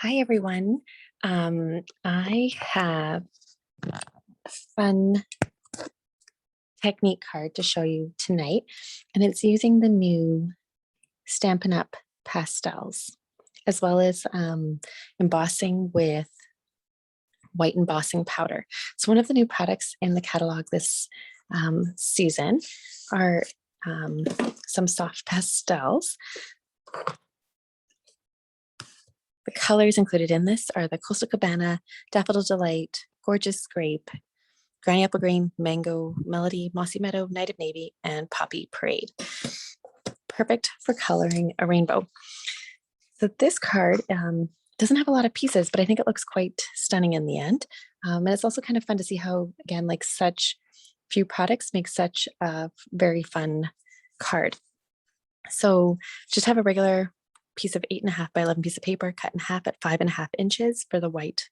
Hi, everyone. I have a fun technique card to show you tonight, and it's using the new Stampin' Up Pastels, as well as embossing with white embossing powder. So one of the new products in the catalog this season are some soft pastels. The colors included in this are the Coastal Cabana, Daffodil Delight, Gorgeous Grape, Granny Apple Green, Mango, Melody, Mossy Meadow, Night of Navy, and Poppy Parade. Perfect for coloring a rainbow. So this card doesn't have a lot of pieces, but I think it looks quite stunning in the end. And it's also kind of fun to see how, again, like such few products make such a very fun card. So just have a regular piece of 8.5 by 11 piece of paper cut in half at 5.5 inches for the white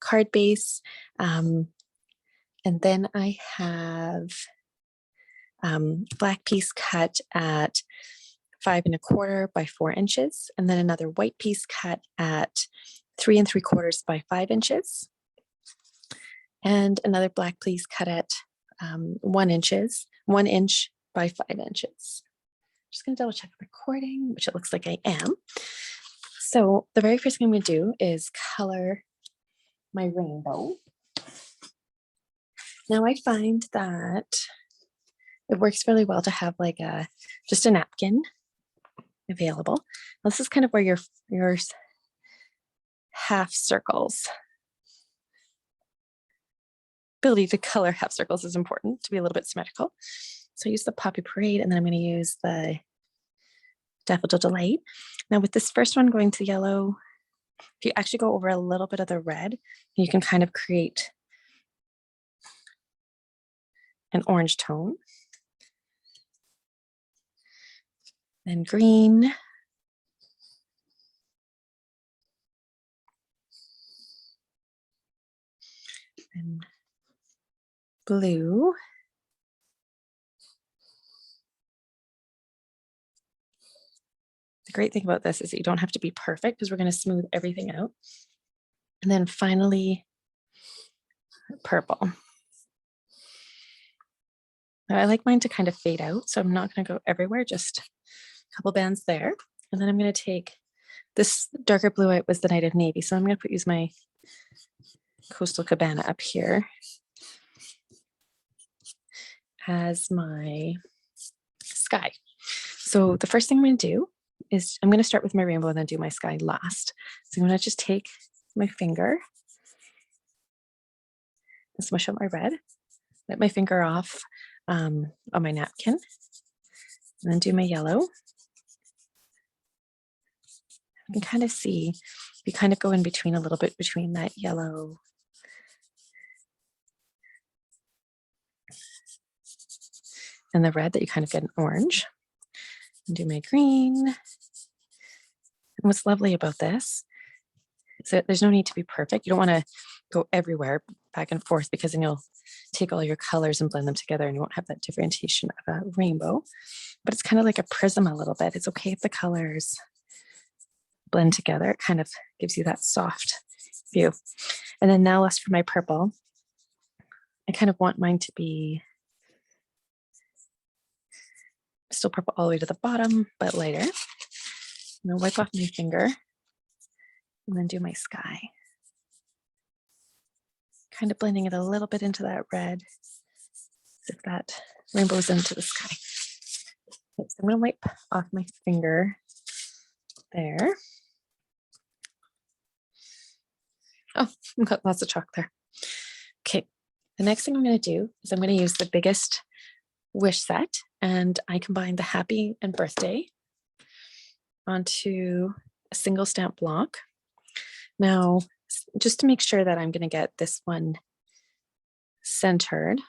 card base. And then I have black piece cut at 5.25 by 4 inches, and then another white piece cut at 3.75 by 5 inches, and another black piece cut at 1 inch by 5 inches. Just going to double check the recording, which it looks like I am. So the very first thing I'm going to do is color my rainbow. Now I find that it works really well to have like just a napkin available. This is kind of where your half circles, ability to color half circles is important to be a little bit symmetrical. So I use the Poppy Parade, and then I'm going to use the Daffodil Delight. Now with this first one going to yellow, if you actually go over a little bit of the red, you can kind of create an orange tone. Then green. And blue. The great thing about this is that you don't have to be perfect because we're going to smooth everything out. And then finally, purple. Now I like mine to kind of fade out, so I'm not going to go everywhere, just a couple bands there. And then I'm going to take this darker blue, it was the Night of Navy, so I'm going to use my Coastal Cabana up here as my sky. So the first thing I'm going to do is I'm going to start with my rainbow and then do my sky last. So I'm going to just take my finger and smush out my red, let my finger off on my napkin, and then do my yellow. You can kind of see, you kind of go in between a little bit between that yellow and the red, that you kind of get an orange. And do my green. And what's lovely about this is that there's no need to be perfect. You don't want to go everywhere back and forth, because then you'll take all your colors and blend them together and you won't have that differentiation of a rainbow. But it's kind of like a prism a little bit. It's okay if the colors blend together. It kind of gives you that soft view. And then now last for my purple, I kind of want mine to be still purple all the way to the bottom, but lighter. I'm going to wipe off my finger and then do my sky. Kind of blending it a little bit into that red, as if that rainbow's into the sky. Okay, so I'm going to wipe off my finger there. Oh, I've got lots of chalk there. Okay, the next thing I'm going to do is I'm going to use the biggest wish set, and I combine the happy and birthday onto a single stamp block. Now, just to make sure that I'm going to get this one centered,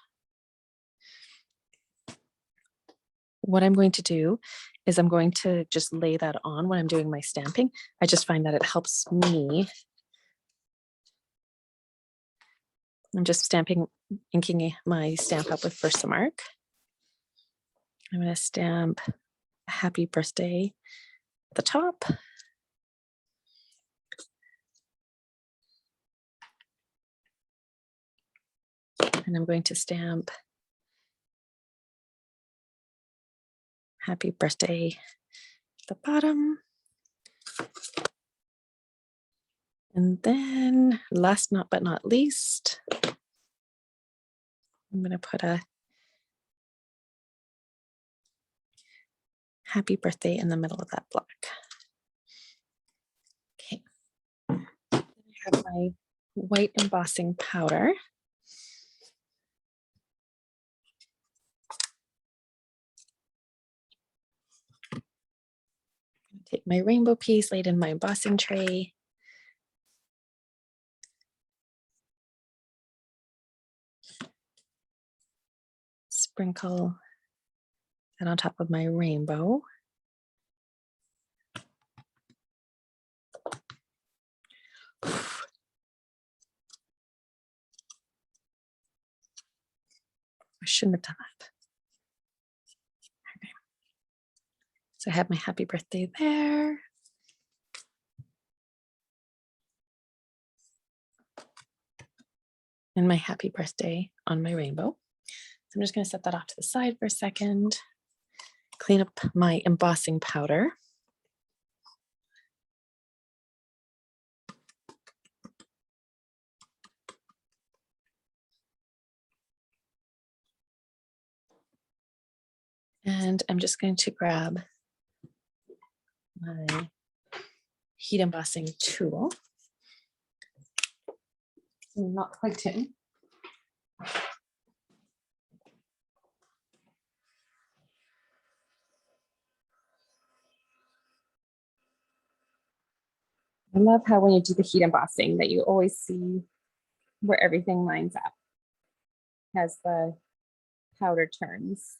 what I'm going to do is I'm going to just lay that on when I'm doing my stamping. I just find that it helps me. I'm just inking my stamp up with Versamark. I'm going to stamp happy birthday at the top. And I'm going to stamp happy birthday at the bottom. And then last but not least, I'm going to put a happy birthday in the middle of that block. Okay. I have my white embossing powder. Take my rainbow piece, lay it in my embossing tray. Sprinkle that on top of my rainbow. I shouldn't have done that. Okay. So I have my happy birthday there. And my happy birthday on my rainbow. So I'm just going to set that off to the side for a second. Clean up my embossing powder. And I'm just going to grab my heat embossing tool. Not plugged in. I love how when you do the heat embossing that you always see where everything lines up as the powder turns.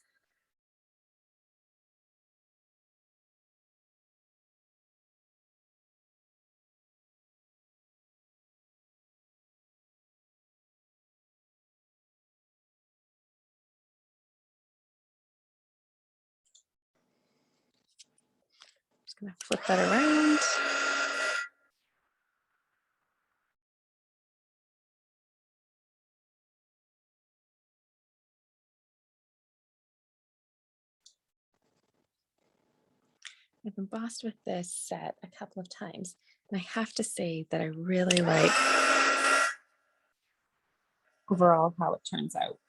Just gonna flip that around. I've embossed with this set a couple of times, and I have to say that I really like overall how it turns out.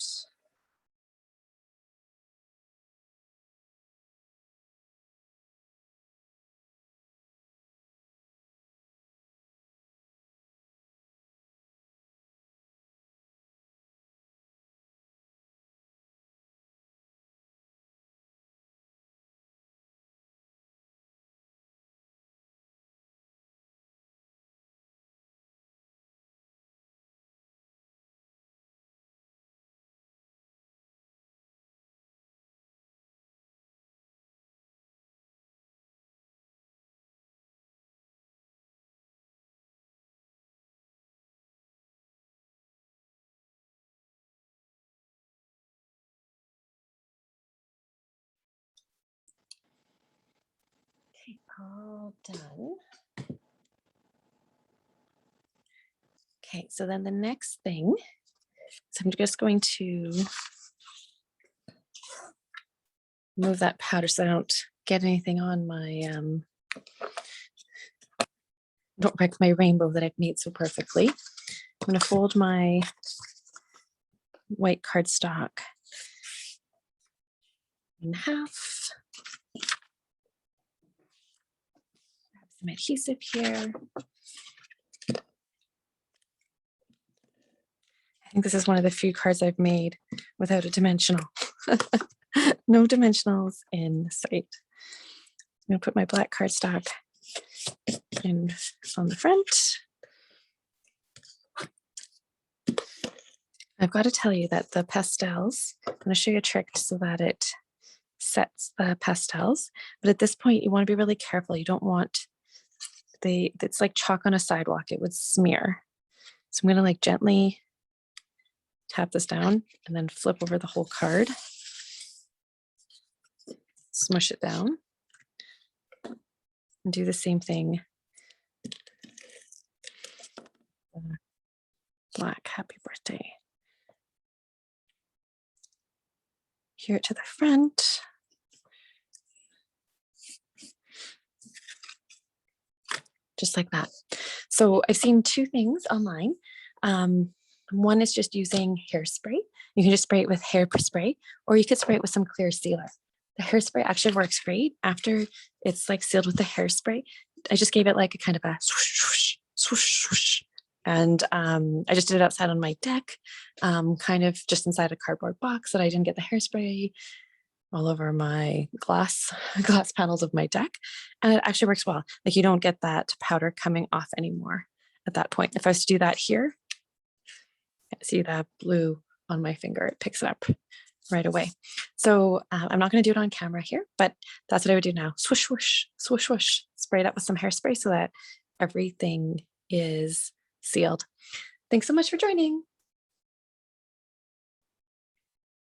Okay, all done. Okay, so then the next thing, so I'm just going to move that powder so I don't get anything on my, don't wreck my rainbow that I've made so perfectly. I'm going to fold my white cardstock in half. Grab some adhesive here. I think this is one of the few cards I've made without a dimensional. No dimensionals in sight. I'm going to put my black cardstock in on the front. I've got to tell you that the pastels, I'm going to show you a trick so that it sets the pastels. But at this point, you want to be really careful. You don't want it's like chalk on a sidewalk. It would smear. So I'm going to like gently tap this down and then flip over the whole card. Smush it down. And do the same thing. Black happy birthday. here to the front. Just like that. So I've seen two things online. One is just using hairspray. You can just spray it with hairspray, or you could spray it with some clear sealer. The hairspray actually works great after it's like sealed with the hairspray. I just gave it like a kind of a swoosh, swoosh, swoosh, swoosh. And I just did it outside on my deck, kind of just inside a cardboard box that I didn't get the hairspray all over my glass panels of my deck. And it actually works well. Like you don't get that powder coming off anymore at that point. If I was to do that here, see the blue on my finger, it picks it up right away. So I'm not going to do it on camera here, but that's what I would do now. Swoosh, swoosh, swoosh, swoosh, spray it up with some hairspray so that everything is sealed. Thanks so much for joining.